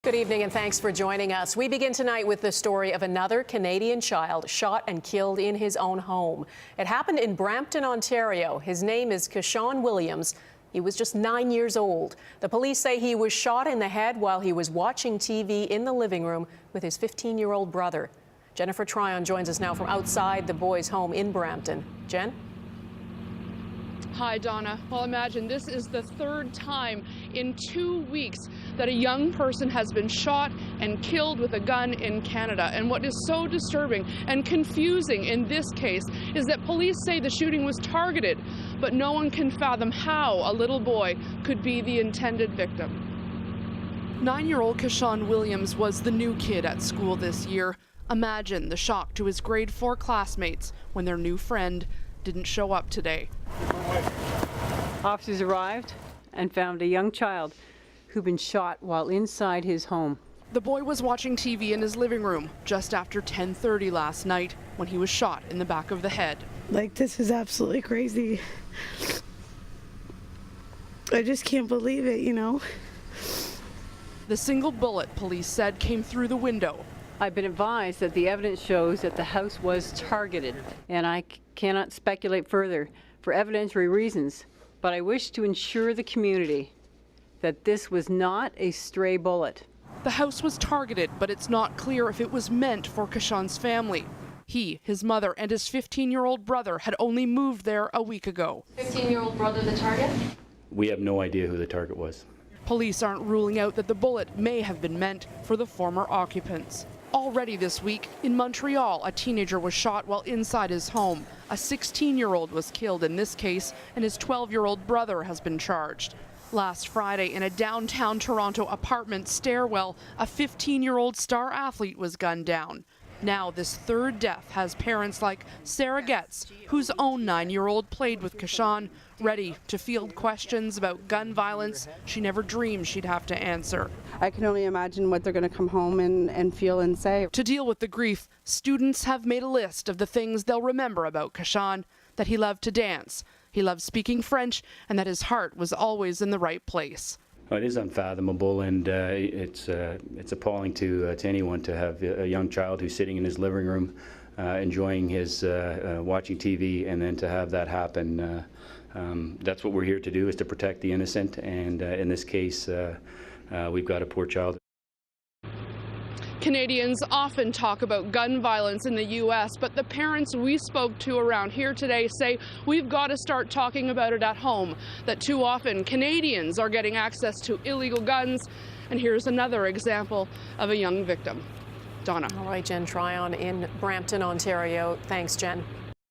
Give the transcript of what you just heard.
Good evening and thanks for joining us. We begin tonight with the story of another Canadian child shot and killed in his own home. It happened in Brampton, Ontario. His name is Keshawn Williams. He was just 9 years old. The police say he was shot in the head while he was watching TV in the living room with his 15-year-old brother. Jennifer Tryon joins us now from outside the boy's home in Brampton. Jen? Hi, Donna. Well, imagine this is the third time in 2 weeks that a young person has been shot and killed with a gun in Canada. And what is so disturbing and confusing in this case is that police say the shooting was targeted, but no one can fathom how a little boy could be the intended victim. 9-year-old Keshawn Williams was the new kid at school this year. Imagine the shock to his grade 4 classmates when their new friend didn't show up today. Officers arrived and found a young child who'd been shot while inside his home. The boy was watching TV in his living room just after 10:30 last night when he was shot in the back of the head. Like, this is absolutely crazy. I just can't believe it, you know. The single bullet, police said, came through the window. I've been advised that the evidence shows that the house was targeted, and I cannot speculate further for evidentiary reasons, but I wish to ensure the community that this was not a stray bullet. The house was targeted, but it's not clear if it was meant for Keshawn's family. He, his mother, and his 15-year-old brother had only moved there a week ago. 15-year-old brother the target? We have no idea who the target was. Police aren't ruling out that the bullet may have been meant for the former occupants. Already this week, in Montreal, a teenager was shot while inside his home. A 16-year-old was killed in this case, and his 12-year-old brother has been charged. Last Friday, in a downtown Toronto apartment stairwell, a 15-year-old star athlete was gunned down. Now this third death has parents like Sarah Getz, whose own 9-year-old played with Keshawn, ready to field questions about gun violence she never dreamed she'd have to answer. I can only imagine what they're going to come home and feel and say. To deal with the grief, students have made a list of the things they'll remember about Keshawn: that he loved to dance, he loved speaking French, and that his heart was always in the right place. It is unfathomable, and it's appalling to anyone to have a young child who's sitting in his living room enjoying his watching TV, and then to have that happen. That's what we're here to do, is to protect the innocent, and in this case we've got a poor child. Canadians often talk about gun violence in the U.S., but the parents we spoke to around here today say we've got to start talking about it at home, that too often Canadians are getting access to illegal guns. And here's another example of a young victim. Donna. All right, Jen Tryon in Brampton, Ontario. Thanks, Jen.